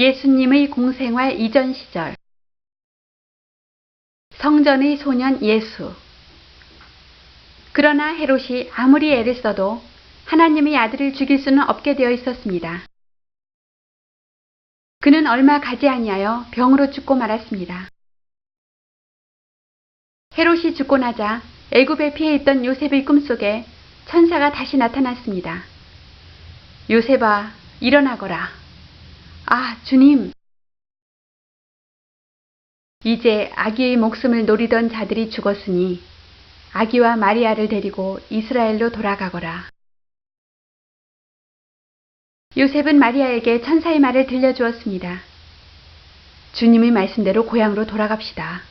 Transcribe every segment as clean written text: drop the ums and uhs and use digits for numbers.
예수님의 공생활 이전 시절 성전의 소년 예수. 그러나 헤롯이 아무리 애를 써도 하나님의 아들을 죽일 수는 없게 되어 있었습니다. 그는 얼마 가지 아니하여 병으로 죽고 말았습니다. 헤롯이 죽고 나자 애굽에 피해 있던 요셉의 꿈속에 천사가 다시 나타났습니다. 요셉아, 일어나거라. 아, 주님! 이제 아기의 목숨을 노리던 자들이 죽었으니 아기와 마리아를 데리고 이스라엘로 돌아가거라. 요셉은 마리아에게 천사의 말을 들려주었습니다. 주님의 말씀대로 고향으로 돌아갑시다.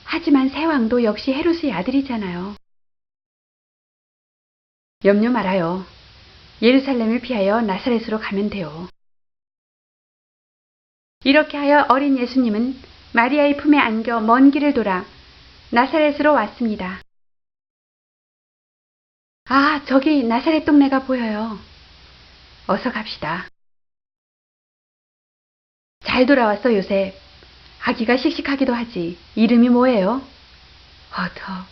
하지만 새왕도 역시 헤롯의 아들이잖아요. 염려 말아요. 예루살렘을 피하여 나사렛으로 가면 돼요. 이렇게 하여 어린 예수님은 마리아의 품에 안겨 먼 길을 돌아 나사렛으로 왔습니다. 아, 저기 나사렛 동네가 보여요. 어서 갑시다. 잘 돌아왔어, 요셉. 아기가 씩씩하기도 하지. 이름이 뭐예요? 어터.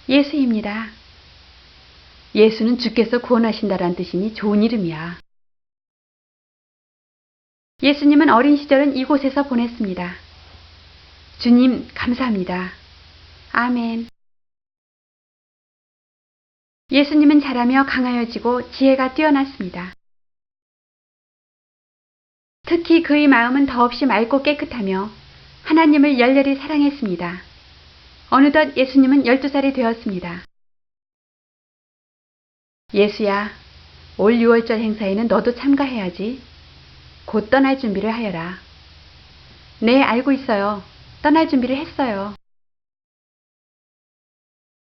예수입니다. 예수는 주께서 구원하신다란 뜻이니 좋은 이름이야. 예수님은 어린 시절은 이곳에서 보냈습니다. 주님, 감사합니다. 아멘. 예수님은 자라며 강하여지고 지혜가 뛰어났습니다. 특히 그의 마음은 더없이 맑고 깨끗하며 하나님을 열렬히 사랑했습니다. 어느덧 예수님은 12살이 되었습니다. 예수야, 올 6월절 행사에는 너도 참가해야지. 곧 떠날 준비를 하여라. 네, 알고 있어요. 떠날 준비를 했어요.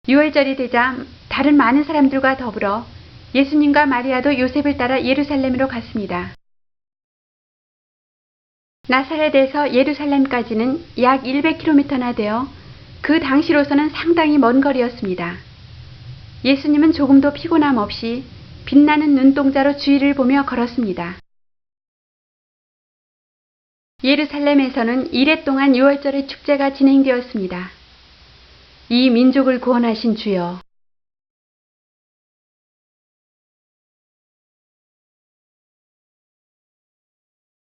6월절이 되자 다른 많은 사람들과 더불어 예수님과 마리아도 요셉을 따라 예루살렘으로 갔습니다. 나사렛에서 예루살렘까지는 약 100km나 되어 그 당시로서는 상당히 먼 거리였습니다. 예수님은 조금도 피곤함 없이 빛나는 눈동자로 주위를 보며 걸었습니다. 예루살렘에서는 이래 동안 6월절의 축제가 진행되었습니다. 이 민족을 구원하신 주여,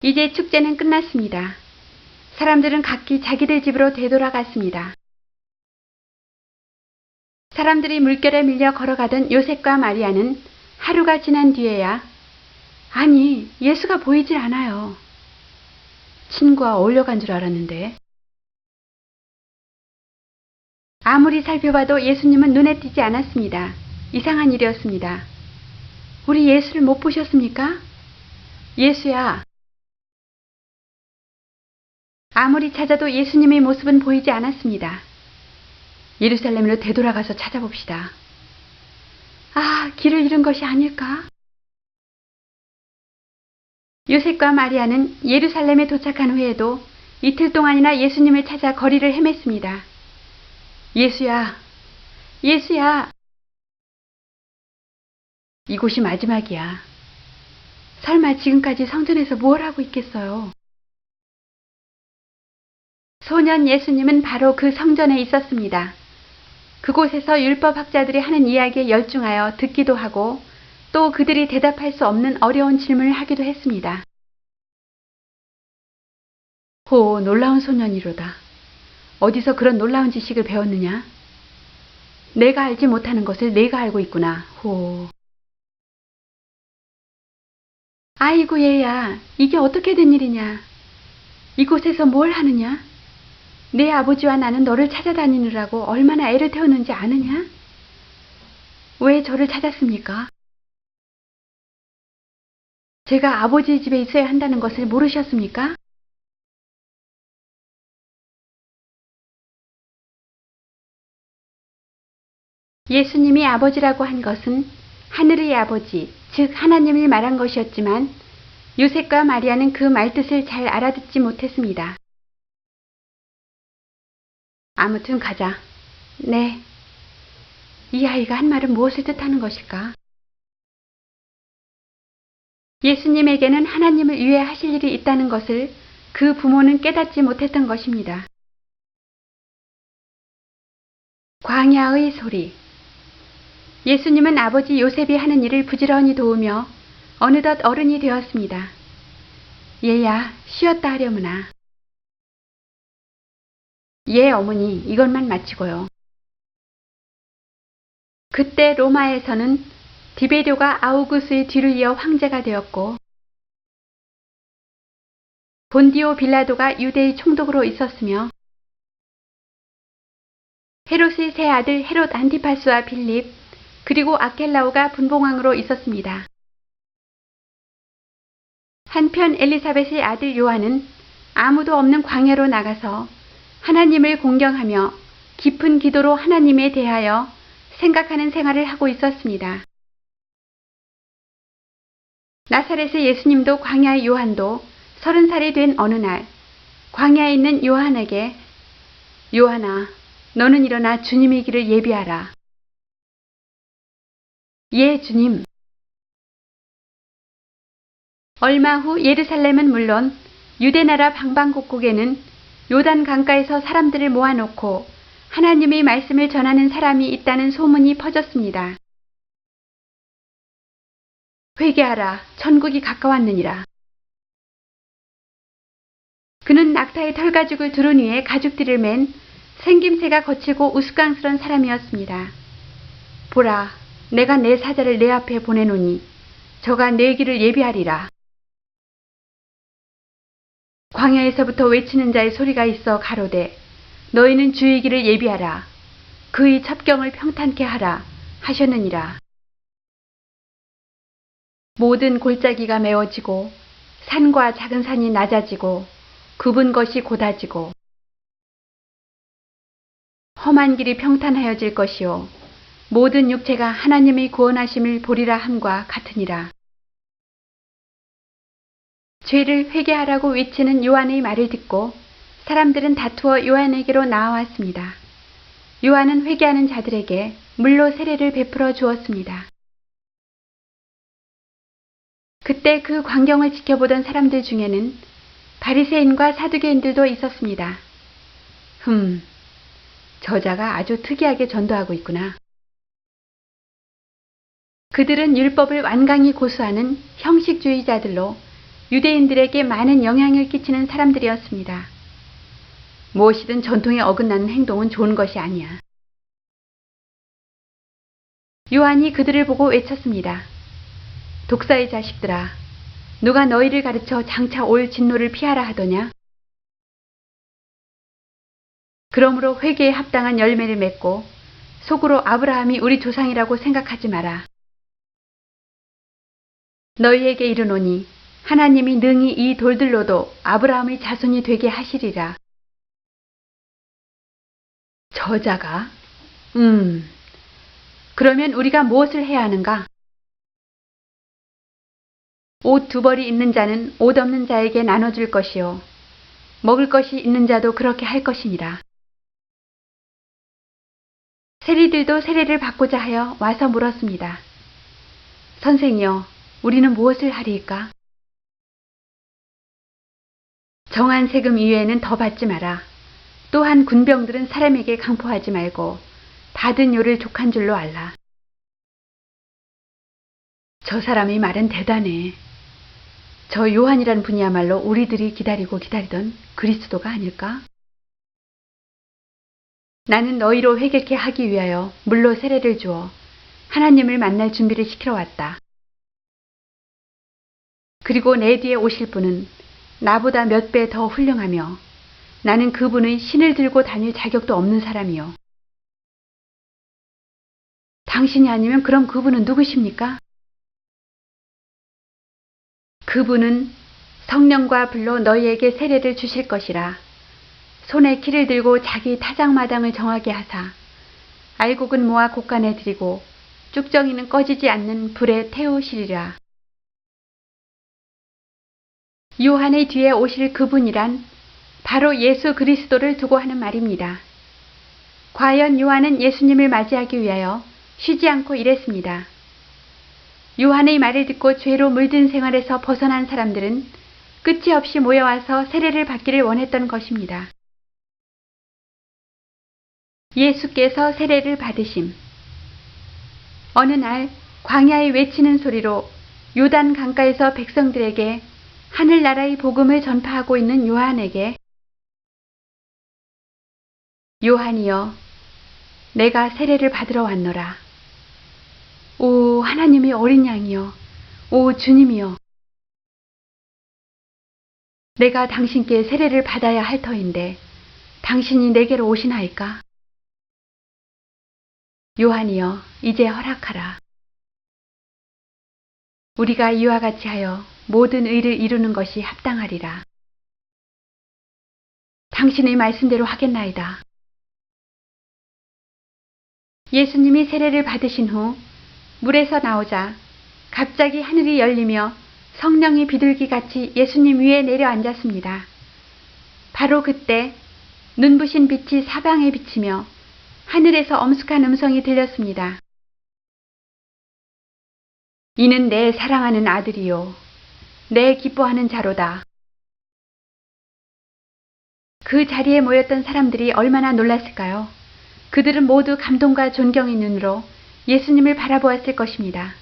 이제 축제는 끝났습니다. 사람들은 각기 자기들 집으로 되돌아갔습니다. 사람들이 물결에 밀려 걸어가던 요셉과 마리아는 하루가 지난 뒤에야, 아니, 예수가 보이질 않아요. 친구와 어울려간 줄 알았는데. 아무리 살펴봐도 예수님은 눈에 띄지 않았습니다. 이상한 일이었습니다. 우리 예수를 못 보셨습니까? 예수야. 아무리 찾아도 예수님의 모습은 보이지 않았습니다. 예루살렘으로 되돌아가서 찾아봅시다. 아, 길을 잃은 것이 아닐까? 요셉과 마리아는 예루살렘에 도착한 후에도 이틀 동안이나 예수님을 찾아 거리를 헤맸습니다. 예수야, 예수야. 이곳이 마지막이야. 설마 지금까지 성전에서 뭘 하고 있겠어요? 소년 예수님은 바로 그 성전에 있었습니다. 그곳에서 율법학자들이 하는 이야기에 열중하여 듣기도 하고 또 그들이 대답할 수 없는 어려운 질문을 하기도 했습니다. 호, 놀라운 소년이로다. 어디서 그런 놀라운 지식을 배웠느냐? 내가 알지 못하는 것을 내가 알고 있구나. 호. 아이고 얘야, 이게 어떻게 된 일이냐? 이곳에서 뭘 하느냐? 내 아버지와 나는 너를 찾아다니느라고 얼마나 애를 태우는지 아느냐? 왜 저를 찾았습니까? 제가 아버지 집에 있어야 한다는 것을 모르셨습니까? 예수님이 아버지라고 한 것은 하늘의 아버지, 즉 하나님을 말한 것이었지만 요셉과 마리아는 그 말뜻을 잘 알아듣지 못했습니다. 아무튼 가자. 네. 이 아이가 한 말은 무엇을 뜻하는 것일까? 예수님에게는 하나님을 위해 하실 일이 있다는 것을 그 부모는 깨닫지 못했던 것입니다. 광야의 소리. 예수님은 아버지 요셉이 하는 일을 부지런히 도우며 어느덧 어른이 되었습니다. 얘야, 쉬었다 하려무나. 예, 어머니, 이것만 마치고요. 그때 로마에서는 디베료가 아우구스의 뒤를 이어 황제가 되었고 본디오 빌라도가 유대의 총독으로 있었으며 헤롯의 세 아들 헤롯 안티파스와 빌립 그리고 아켈라오가 분봉왕으로 있었습니다. 한편 엘리사벳의 아들 요한은 아무도 없는 광야로 나가서 하나님을 공경하며 깊은 기도로 하나님에 대하여 생각하는 생활을 하고 있었습니다. 나사렛의 예수님도 광야의 요한도 30살이 된 어느 날 광야에 있는 요한에게 요한아, 너는 일어나 주님의 길을 예비하라. 예, 주님. 얼마 후 예루살렘은 물론 유대나라 방방곡곡에는 요단 강가에서 사람들을 모아놓고 하나님의 말씀을 전하는 사람이 있다는 소문이 퍼졌습니다. 회개하라, 천국이 가까웠느니라. 그는 낙타의 털가죽을 두른 위에 가죽띠를 맨 생김새가 거칠고 우스꽝스런 사람이었습니다. 보라, 내가 내 사자를 내 앞에 보내노니 저가 내 길을 예비하리라. 광야에서부터 외치는 자의 소리가 있어 가로되 너희는 주의 길을 예비하라. 그의 첩경을 평탄케 하라 하셨느니라. 모든 골짜기가 메워지고 산과 작은 산이 낮아지고 굽은 것이 곧아지고 험한 길이 평탄하여질 것이요 모든 육체가 하나님의 구원하심을 보리라 함과 같으니라. 죄를 회개하라고 외치는 요한의 말을 듣고 사람들은 다투어 요한에게로 나아왔습니다. 요한은 회개하는 자들에게 물로 세례를 베풀어 주었습니다. 그때 그 광경을 지켜보던 사람들 중에는 바리새인과 사두개인들도 있었습니다. 저자가 아주 특이하게 전도하고 있구나. 그들은 율법을 완강히 고수하는 형식주의자들로 유대인들에게 많은 영향을 끼치는 사람들이었습니다. 무엇이든 전통에 어긋나는 행동은 좋은 것이 아니야. 요한이 그들을 보고 외쳤습니다. 독사의 자식들아, 누가 너희를 가르쳐 장차 올 진노를 피하라 하더냐? 그러므로 회개에 합당한 열매를 맺고 속으로 아브라함이 우리 조상이라고 생각하지 마라. 너희에게 이르노니 하나님이 능히 이 돌들로도 아브라함의 자손이 되게 하시리라. 저자가? 그러면 우리가 무엇을 해야 하는가? 옷 2벌이 있는 자는 옷 없는 자에게 나눠줄 것이요 먹을 것이 있는 자도 그렇게 할 것이니라. 세리들도 세례를 받고자 하여 와서 물었습니다. 선생이여, 우리는 무엇을 하리이까? 정한 세금 이외에는 더 받지 마라. 또한 군병들은 사람에게 강포하지 말고 받은 요를 족한 줄로 알라. 저 사람의 말은 대단해. 저 요한이란 분이야말로 우리들이 기다리고 기다리던 그리스도가 아닐까? 나는 너희로 회개케 하기 위하여 물로 세례를 주어 하나님을 만날 준비를 시키러 왔다. 그리고 내 뒤에 오실 분은 나보다 몇 배 더 훌륭하며 나는 그분의 신을 들고 다닐 자격도 없는 사람이요. 당신이 아니면 그럼 그분은 누구십니까? 그분은 성령과 불로 너희에게 세례를 주실 것이라. 손에 키를 들고 자기 타작마당을 정하게 하사 알곡은 모아 곡간에 들이고 쭉정이는 꺼지지 않는 불에 태우시리라. 요한의 뒤에 오실 그분이란 바로 예수 그리스도를 두고 하는 말입니다. 과연 요한은 예수님을 맞이하기 위하여 쉬지 않고 일했습니다. 요한의 말을 듣고 죄로 물든 생활에서 벗어난 사람들은 끝이 없이 모여와서 세례를 받기를 원했던 것입니다. 예수께서 세례를 받으심. 어느 날 광야에 외치는 소리로 요단 강가에서 백성들에게 하늘나라의 복음을 전파하고 있는 요한에게 요한이여, 내가 세례를 받으러 왔노라. 오 하나님의 어린 양이여, 오 주님이여, 내가 당신께 세례를 받아야 할 터인데 당신이 내게로 오시나이까? 요한이여, 이제 허락하라. 우리가 이와 같이 하여 모든 의를 이루는 것이 합당하리라. 당신의 말씀대로 하겠나이다. 예수님이 세례를 받으신 후 물에서 나오자 갑자기 하늘이 열리며 성령이 비둘기같이 예수님 위에 내려앉았습니다. 바로 그때 눈부신 빛이 사방에 비치며 하늘에서 엄숙한 음성이 들렸습니다. 이는 내 사랑하는 아들이요, 내 기뻐하는 자로다. 그 자리에 모였던 사람들이 얼마나 놀랐을까요? 그들은 모두 감동과 존경의 눈으로 예수님을 바라보았을 것입니다.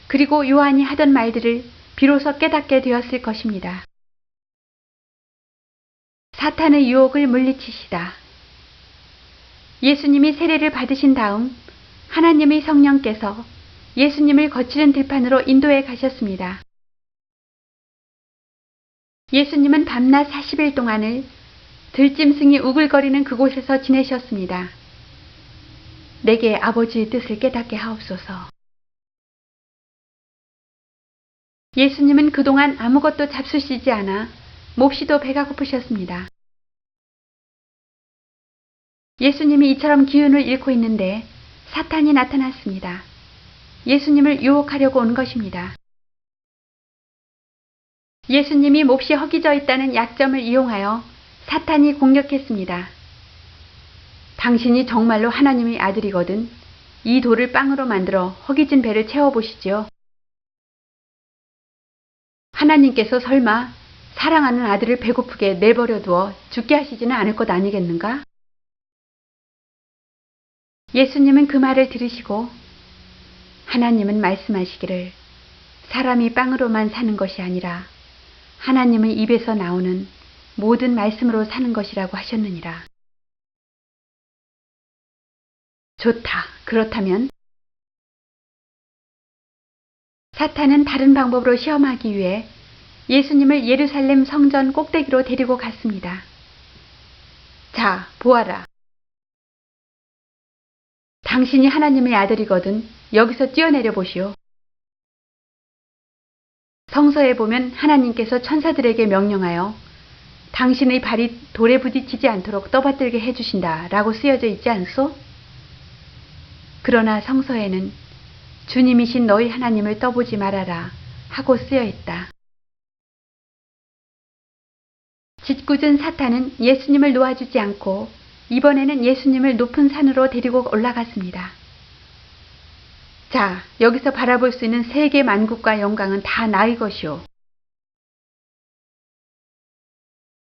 그리고 요한이 하던 말들을 비로소 깨닫게 되었을 것입니다. 사탄의 유혹을 물리치시다. 예수님이 세례를 받으신 다음 하나님의 성령께서 예수님을 거칠은 들판으로 인도해 가셨습니다. 예수님은 밤낮 40일 동안을 들짐승이 우글거리는 그곳에서 지내셨습니다. 내게 아버지의 뜻을 깨닫게 하옵소서. 예수님은 그동안 아무것도 잡수시지 않아 몹시도 배가 고프셨습니다. 예수님이 이처럼 기운을 잃고 있는데 사탄이 나타났습니다. 예수님을 유혹하려고 온 것입니다. 예수님이 몹시 허기져 있다는 약점을 이용하여 사탄이 공격했습니다. 당신이 정말로 하나님의 아들이거든 이 돌을 빵으로 만들어 허기진 배를 채워보시지요. 하나님께서 설마 사랑하는 아들을 배고프게 내버려 두어 죽게 하시지는 않을 것 아니겠는가? 예수님은 그 말을 들으시고 하나님은 말씀하시기를 사람이 빵으로만 사는 것이 아니라 하나님의 입에서 나오는 모든 말씀으로 사는 것이라고 하셨느니라. 좋다. 그렇다면 사탄은 다른 방법으로 시험하기 위해 예수님을 예루살렘 성전 꼭대기로 데리고 갔습니다. 자, 보아라. 당신이 하나님의 아들이거든 여기서 뛰어내려 보시오. 성서에 보면 하나님께서 천사들에게 명령하여 당신의 발이 돌에 부딪히지 않도록 떠받들게 해주신다 라고 쓰여져 있지 않소? 그러나 성서에는 주님이신 너희 하나님을 떠보지 말아라 하고 쓰여 있다. 짓궂은 사탄은 예수님을 놓아주지 않고 이번에는 예수님을 높은 산으로 데리고 올라갔습니다. 자, 여기서 바라볼 수 있는 세계 만국과 영광은 다 나의 것이오.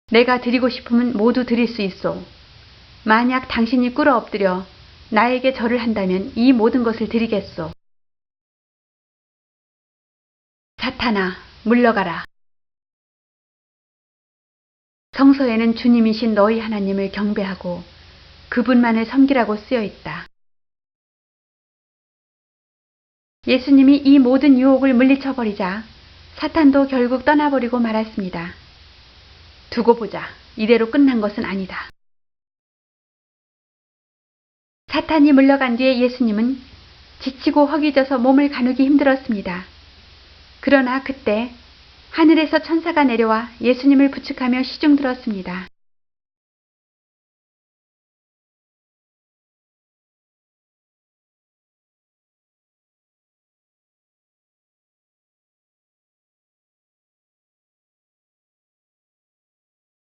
내가 드리고 싶으면 모두 드릴 수 있소. 만약 당신이 꿇어 엎드려 나에게 절을 한다면 이 모든 것을 드리겠소. 사탄아, 물러가라. 성서에는 주님이신 너희 하나님을 경배하고 그분만을 섬기라고 쓰여 있다. 예수님이 이 모든 유혹을 물리쳐버리자 사탄도 결국 떠나버리고 말았습니다. 두고 보자. 이대로 끝난 것은 아니다. 사탄이 물러간 뒤에 예수님은 지치고 허기져서 몸을 가누기 힘들었습니다. 그러나 그때 하늘에서 천사가 내려와 예수님을 부축하며 시중들었습니다.